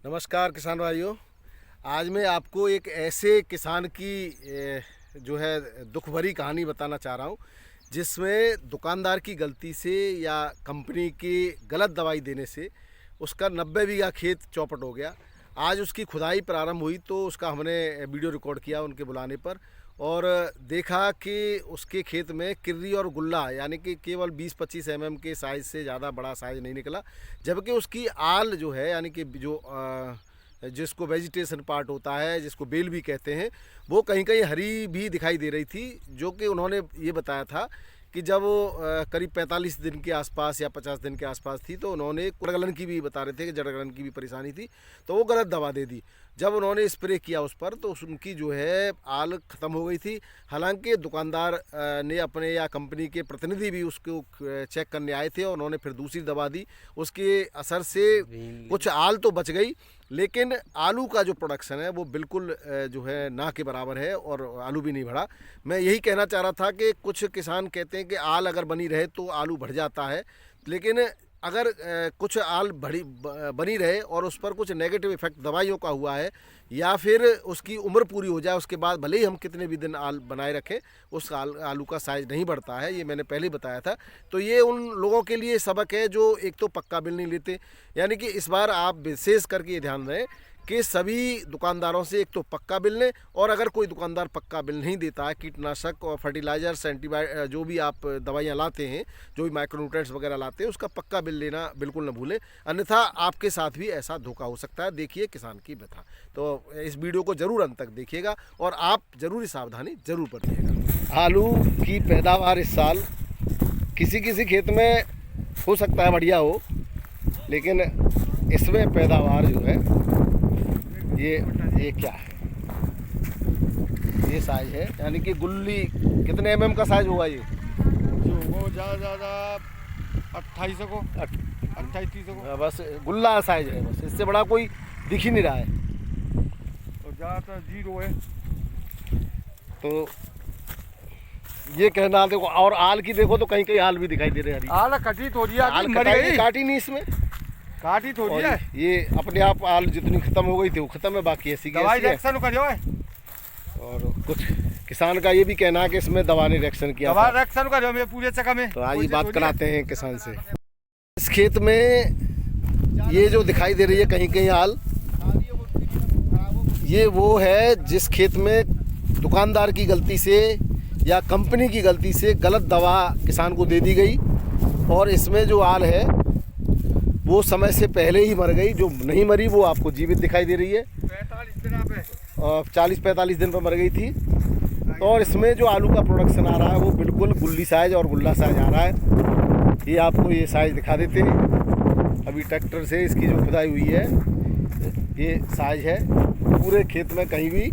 नमस्कार किसान भाइयों। आज मैं आपको एक ऐसे किसान की जो है दुख भरी कहानी बताना चाह रहा हूँ जिसमें दुकानदार की गलती से या कंपनी की गलत दवाई देने से उसका 90 बीघा खेत चौपट हो गया। आज उसकी खुदाई प्रारंभ हुई तो उसका हमने वीडियो रिकॉर्ड किया उनके बुलाने पर और देखा कि उसके खेत में किर्री और गुल्ला यानी कि केवल 20-25 mm के साइज़ से ज़्यादा बड़ा साइज़ नहीं निकला, जबकि उसकी आल जो है यानी कि जो जिसको वेजिटेशन पार्ट होता है, जिसको बेल भी कहते हैं, वो कहीं कहीं हरी भी दिखाई दे रही थी। जो कि उन्होंने ये बताया था कि जब वो करीब 45 दिन के आसपास या 50 दिन के आसपास थी तो उन्होंने जड़गलन की भी बता रहे थे कि जड़गलन की भी परेशानी थी, तो वो गलत दवा दे दी। जब उन्होंने स्प्रे किया उस पर तो उनकी जो है आल ख़त्म हो गई थी। हालांकि दुकानदार ने अपने या कंपनी के प्रतिनिधि भी उसको चेक करने आए थे और उन्होंने फिर दूसरी दवा दी। उसके असर से कुछ आल तो बच गई, लेकिन आलू का जो प्रोडक्शन है वो बिल्कुल जो है ना के बराबर है और आलू भी नहीं बढ़ा। मैं यही कहना चाह रहा था कि कुछ किसान कहते हैं कि आल अगर बनी रहे तो आलू बढ़ जाता है, लेकिन अगर कुछ आल बनी रहे और उस पर कुछ नेगेटिव इफेक्ट दवाइयों का हुआ है या फिर उसकी उम्र पूरी हो जाए उसके बाद भले ही हम कितने भी दिन आल बनाए रखें, उस आलू का साइज़ नहीं बढ़ता है। ये मैंने पहले ही बताया था। तो ये उन लोगों के लिए सबक है जो एक तो पक्का बिल नहीं लेते। यानी कि इस बार आप विशेष करके ये ध्यान दें कि सभी दुकानदारों से एक तो पक्का बिल लें, और अगर कोई दुकानदार पक्का बिल नहीं देता है, कीटनाशक और फर्टिलाइजर्स जो भी आप दवाइयाँ लाते हैं, जो भी माइक्रोन्यूट्रिएंट्स वगैरह लाते हैं, उसका पक्का बिल लेना बिल्कुल न भूलें, अन्यथा आपके साथ भी ऐसा धोखा हो सकता है। देखिए किसान की व्यथा। तो इस वीडियो को ज़रूर अंत तक देखिएगा और आप ज़रूरी सावधानी ज़रूर बरतिएगा। आलू की पैदावार इस साल किसी किसी खेत में हो सकता है बढ़िया हो, लेकिन इसमें पैदावार जो है ये क्या है, ये साइज है यानी कि गुल्ली कितने mm का साइज होगा? ये वो ज़्यादा 28 को 28-30 को बस गुल्ला साइज है, बस इससे बड़ा कोई दिख ही नहीं रहा है। और ज़्यादातर 0 है। तो ये कहना देखो, और आल की देखो तो कहीं कहीं आल भी दिखाई दे रहे हैं। आल कटी थोड़ी है, आल काटी नहीं इसमें, काटी थोड़ी है। ये अपने आप आल जितनी खत्म हो गई थी वो खत्म है, बाकी ऐसी की ऐसी है। और कुछ किसान का ये भी कहना है कि इसमें दवा ने रिएक्शन किया, दवा रिएक्शन कर रहे पूरे चक्कर में। तो आज बात कराते हैं किसान से। इस खेत में ये जो दिखाई दे रही है कहीं कहीं आल, ये वो है जिस खेत में दुकानदार की गलती से या कंपनी की गलती से गलत दवा किसान को दे दी गई, और इसमें जो आल है वो समय से पहले ही मर गई। जो नहीं मरी वो आपको जीवित दिखाई दे रही है, 45 दिन पे, और 40-45 दिन पर मर गई थी। और इसमें जो आलू का प्रोडक्शन आ रहा है वो बिल्कुल गुल्ली साइज और गुल्ला साइज आ रहा है। ये आपको ये साइज दिखा देते हैं। अभी ट्रैक्टर से इसकी जो खुदाई हुई है ये साइज है, पूरे खेत में कहीं भी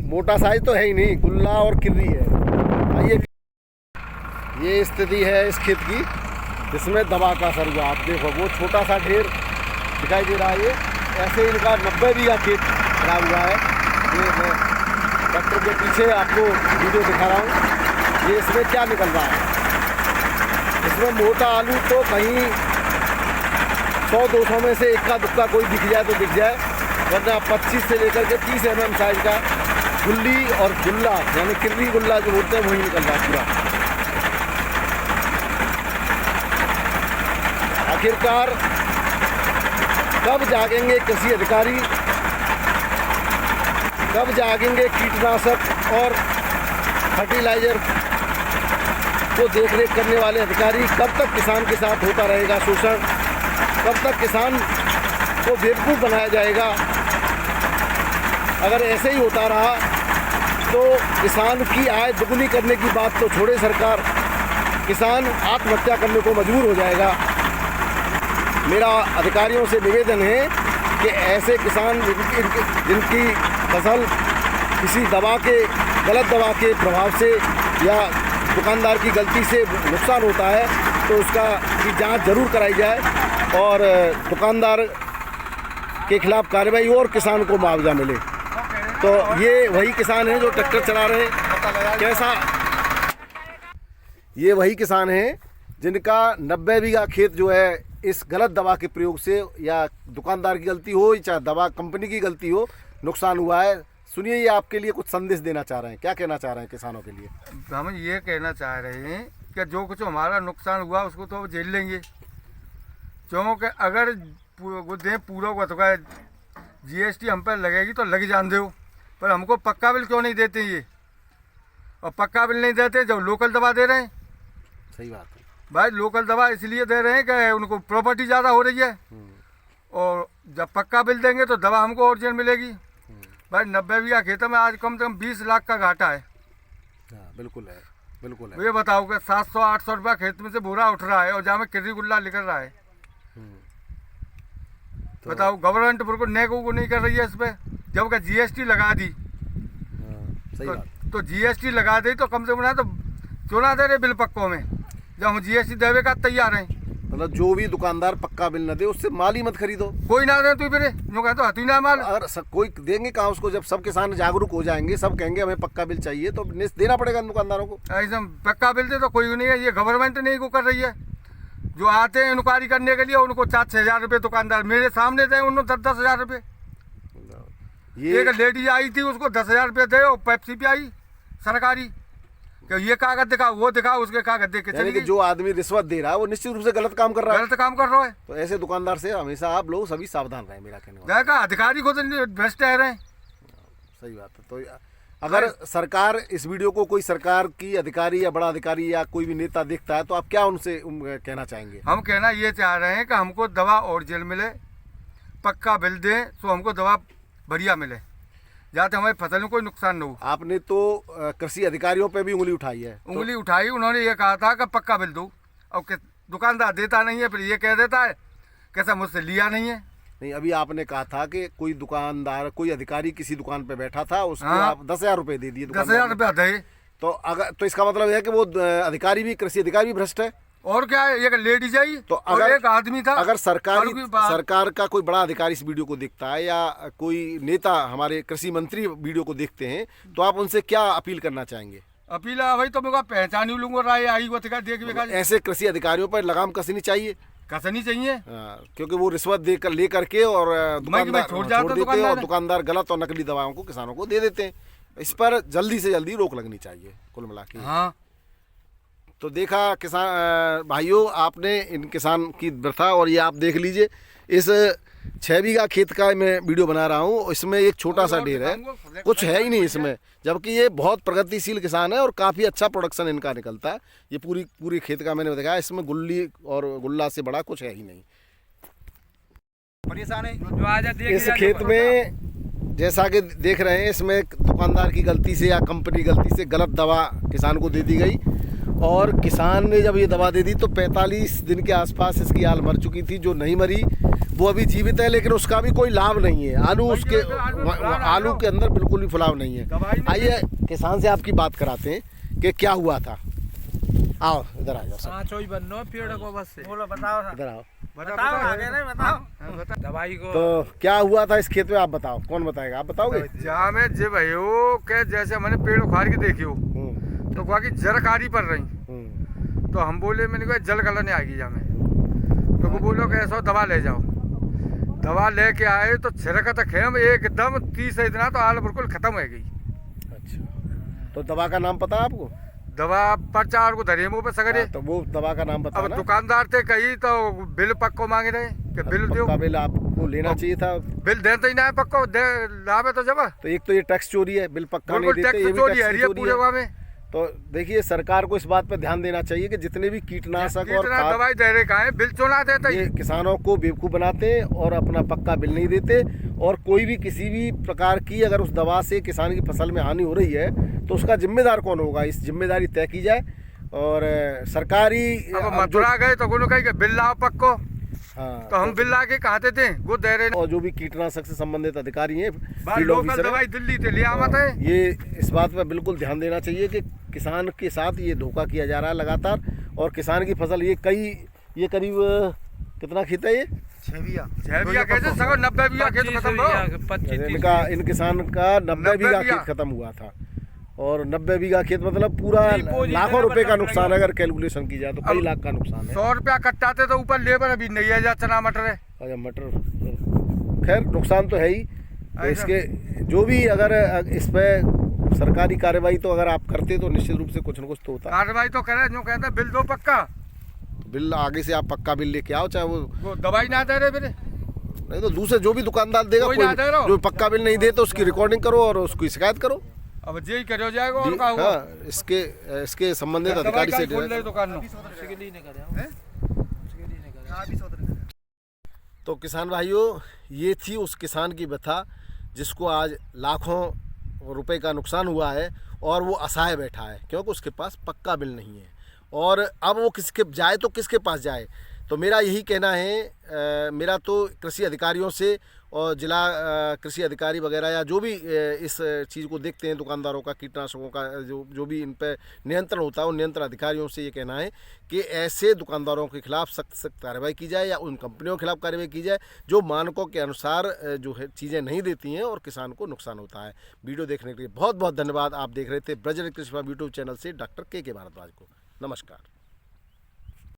मोटा साइज तो है ही नहीं, गुल्ला और किर्री है। ये स्थिति है इस खेत की जिसमें दवा का असर हुआ। आप देखो वो छोटा सा ढेर दिखाई दे रहा है, ये ऐसे इनका 90 बीघा खेत खराब हुआ है। ये मैं ट्रैक्टर के पीछे आपको वीडियो दिखा रहा हूँ। ये इसमें क्या निकल रहा है, इसमें मोटा आलू तो कहीं 100-200 में से इक्का दुक्का कोई दिख जाए तो दिख जाए, वरना 25 से लेकर के 30 mm साइज का गुल्ली और गुल्ला यानी किर्री गुल्ला जो बोलते हैं वही निकल रहा है पूरा। आखिरकार कब जागेंगे कृषि अधिकारी, कब जागेंगे कीटनाशक और फर्टिलाइजर को देखरेख करने वाले अधिकारी? कब तक किसान के साथ होता रहेगा शोषण? कब तक किसान को बेवकूफ़ बनाया जाएगा? अगर ऐसे ही होता रहा तो किसान की आय दुगनी करने की बात तो छोड़े सरकार, किसान आत्महत्या करने को मजबूर हो जाएगा। मेरा अधिकारियों से निवेदन है कि ऐसे किसान जिनकी फसल किसी गलत दवा के प्रभाव से या दुकानदार की गलती से नुकसान होता है तो उसका की जांच जरूर कराई जाए और दुकानदार के खिलाफ कार्रवाई हो और किसान को मुआवजा मिले। तो ये वही किसान हैं जो ट्रैक्टर चला रहे हैं। कैसा, ये वही किसान हैं जिनका 90 बीघा खेत जो है इस गलत दवा के प्रयोग से या दुकानदार की गलती हो चाहे दवा कंपनी की गलती हो नुकसान हुआ है। सुनिए, ये आपके लिए कुछ संदेश देना चाह रहे हैं, क्या कहना चाह रहे हैं किसानों के लिए? हम ये कहना चाह रहे हैं कि जो कुछ हमारा नुकसान हुआ उसको तो झेल लेंगे, क्योंकि अगर वो दें पूरा हुआ तो क्या GST हम पर लगेगी तो लग जान दो, पर हमको पक्का बिल क्यों नहीं देते ये? और पक्का बिल नहीं देते जब लोकल दवा दे रहे हैं। सही बात है भाई, लोकल दवा इसलिए दे रहे हैं कि उनको प्रॉपर्टी ज़्यादा हो रही है, और जब पक्का बिल देंगे तो दवा हमको ओरिजिनल मिलेगी। भाई 90 बीघा खेतों में आज कम से कम 20 लाख का घाटा है। हाँ, बिल्कुल है, बिल्कुल है। ये बताओ कि 700-800 रुपया खेत में से बोरा उठ रहा है और जहाँ में किर्री गुल्ला निकल रहा है। तो बताओ, गवर्नमेंट बिल्कुल नेको को नहीं कर रही है इस पर, जब GST लगा दी। सही बात। तो GST लगा दी तो कम से कम ना तो क्यों ना दे रहे बिल पक्कों में, जब हम GST देवे का तैयार हैं। मतलब जो भी दुकानदार पक्का बिल न दे उससे माल ही मत खरीदो। कोई ना दे तू फिर यूँ कहते हतु ना माल। अगर कोई देंगे कहाँ उसको? जब सब किसान जागरूक हो जाएंगे, सब कहेंगे हमें पक्का बिल चाहिए, तो देना पड़ेगा दुकानदारों को। ऐसा पक्का बिल दे तो कोई नहीं है, ये गवर्नमेंट नहीं को कर रही है। जो आते हैं इंक्वायरी करने के लिए उनको 4-6 हज़ार रुपये दुकानदार मेरे सामने दे, उन्होंने 10-10 हज़ार रुपये। ये एक लेडीज आई थी, उसको 10,000 रुपये दे और पेप्सी पे आई सरकारी कि ये कागज दिखाओ वो दिखाओ, उसके कागज देख के यानी चली कि गई। जो आदमी रिश्वत दे रहा है वो निश्चित रूप से गलत काम कर रहा है। गलत काम कर रहा है। तो ऐसे दुकानदार से हमेशा आप लोग सभी सावधान रहें, मेरा कहने का। देखा अधिकारी खुद भ्रष्ट है रहे। सही बात है। तो अगर सरकार इस वीडियो को कोई सरकार की अधिकारी या बड़ा अधिकारी या कोई भी नेता देखता है तो आप क्या उनसे कहना चाहेंगे? हम कहना ये चाह रहे हैं कि हमको दवा ओरिजिनल मिले, पक्का बिल दें तो हमको दवा बढ़िया मिले, जाते हमारी फसल में कोई नुकसान न हो। आपने तो कृषि अधिकारियों पे भी उंगली उठाई है। उंगली उठाई, उन्होंने ये कहा था कि पक्का बिल दो, और दुकानदार देता नहीं है, फिर ये कह देता है कैसा मुझसे लिया नहीं है। नहीं, अभी आपने कहा था कि कोई दुकानदार, कोई अधिकारी किसी दुकान पे बैठा था, उसको हाँ। आप 10,000 रुपये दे दिए। 10,000 रुपया दे तो अगर तो इसका मतलब है कि वो अधिकारी भी, कृषि अधिकारी भी भ्रष्ट है। और क्या है, एक लेडीज आई तो और अगर एक आदमी था। अगर और भी बात- सरकार का कोई बड़ा अधिकारी इस वीडियो को देखता है या कोई नेता, हमारे कृषि मंत्री वीडियो को देखते हैं, तो आप उनसे क्या अपील करना चाहेंगे? अपील है भाई, तो मैं पहचान ही लूंगा, राय आई वो देख ऐसे कृषि अधिकारियों पर लगाम कसनी चाहिए। कसनी चाहिए। क्योंकि वो रिश्वत देकर लेकर के और दुकानदार छोड़ छोड़ जाता देते हैं और दुकानदार गलत और नकली दवाओं को किसानों को दे देते हैं। इस पर जल्दी से जल्दी रोक लगनी चाहिए कुल मिला के। हाँ, तो देखा किसान भाइयों, आपने इन किसान की व्यथा, और ये आप देख लीजिए इस 6 बीघा खेत का मैं वीडियो बना रहा हूँ। इसमें एक छोटा सा ढेर है, कुछ है ही नहीं इसमें, जबकि ये बहुत प्रगतिशील किसान है और काफ़ी अच्छा प्रोडक्शन इनका निकलता है। ये पूरी खेत का मैंने देखा, इसमें गुल्ली और गुल्ला से बड़ा कुछ है ही नहीं। इस खेत में जैसा कि देख रहे हैं, इसमें दुकानदार की गलती से या कंपनी की गलती से गलत दवा किसान को दे दी गई, और किसान ने जब ये दवा दे दी तो 45 दिन के आसपास इसकी आल मर चुकी थी। जो नहीं मरी वो अभी जीवित है, लेकिन उसका भी कोई लाभ नहीं है। आलू के अंदर बिल्कुल भी फुलाव नहीं है। आइए किसान से आपकी बात कराते हैं कि क्या हुआ था। आओ इधर आ जाओ, पेड़ को बस से बोलो, इधर आओ। दवाई को तो क्या हुआ था इस खेत में, आप बताओ। कौन बताएगा, आप बताओगे? जहाँ में जे भयो के जैसे मैंने पेड़ उखाड़ के देखियो तो कहा कि जरकारी पर रही, तो हम बोले, मैंने कहा जल गलने आएगी जहाँ में, तो वो बोलो कि ऐसा दवा ले जाओ। दवा लेके आए तो छिड़का खेम एकदम 30 दिन तो आल बिल्कुल खत्म हो गई। अच्छा, तो दवा का नाम पता है आपको? दवा प्रचार को धरे मुँह पे सगरे। तो वो दवा का नाम बता अब ना। दुकानदार थे कही तो बिल पक्को मांगे रहे कि बिल दो। पक्का बिल आपको लेना चाहिए था। बिल देते ही ना है पक्को, लाभ है तो जब। तो एक तो ये टैक्स चोरी है, बिल पक्का नहीं देते, ये भी चोरी टैक्स है चोरी पूरे है। वहाँ में। तो देखिए, सरकार को इस बात पर ध्यान देना चाहिए कि जितने भी कीटनाशक और खाद, दवाई दे रहे का है, बिल चुना देता ये किसानों को बेवकूफ़ बनाते हैं और अपना पक्का बिल नहीं देते। और कोई भी किसी भी प्रकार की अगर उस दवा से किसान की फसल में हानि हो रही है तो उसका जिम्मेदार कौन होगा, इस जिम्मेदारी तय की जाए। और सरकारी मथुरा गए तो उन्होंने कहा कि बिल लाओ पक्को, हाँ, तो हम बिल ला के कहा थे वो दे रहे। और जो भी कीटनाशक से संबंधित अधिकारी हैं, फील्ड लोकल ऑफिसर हैं, दवाई दिल्ली से ले आवत है। ये इस बात पर बिल्कुल ध्यान देना चाहिए कि किसान के साथ ये धोखा किया जा रहा है लगातार। और किसान की फसल ये करीब कितना खेत है ये? 6 बीघा कैसे सगो 90 बीघा खेत खत्म हो। इन किसान का 90 बीघा खेत खत्म हुआ था। और 90 बीघा खेत मतलब पूरा डिपोजिट लाखों रुपए का करना नुकसान, अगर कैलकुलेशन की जाए तो कई अब लाख का नुकसान है। 100 रुपया कट्टा थे तो ऊपर लेबर अभी नहीं है, जा चना मटर है। अच्छा मटर, खैर नुकसान तो है ही। तो ऐसा। इसके जो भी अगर इस पे सरकारी कार्रवाई तो अगर आप करते तो निश्चित रूप से कुछ न कुछ तो होता। कार्रवाई तो करे, जो कहता बिल दो पक्का, तो बिल आगे से आप पक्का बिल लेके आओ, चाहे वो दवाई ना दे रहे फिर। नहीं तो दूसरे जो भी दुकानदार देगा कोई कोई ना दे रहा। जो पक्का बिल नहीं दे तो उसकी रिकॉर्डिंग करो और उसकी शिकायत करो। अब जे ही करो जाएगा और का होगा। हाँ, इसके संबंधित दवाई अधिकारी का से खोल ले दुकान नो। तो किसान भाइयों, ये थी उस किसान की व्यथा जिसको आज लाखों रुपए का नुकसान हुआ है और वो असहाय बैठा है क्योंकि उसके पास पक्का बिल नहीं है। और अब वो किसके जाए तो किसके पास जाए। तो मेरा यही कहना है, मेरा तो कृषि अधिकारियों से और जिला कृषि अधिकारी वगैरह या जो भी इस चीज़ को देखते हैं, दुकानदारों का, कीटनाशकों का जो भी इन पर नियंत्रण होता है, उन नियंत्रण अधिकारियों से ये कहना है कि ऐसे दुकानदारों के खिलाफ सख्त कार्रवाई की जाए या उन कंपनियों के खिलाफ कार्रवाई की जाए जो मानकों के अनुसार जो है चीज़ें नहीं देती हैं और किसान को नुकसान होता है। वीडियो देखने के लिए बहुत बहुत धन्यवाद। आप देख रहे थे ब्रजरथ कृषि फार्म यूट्यूब चैनल से डॉक्टर के भारद्वाज को। नमस्कार।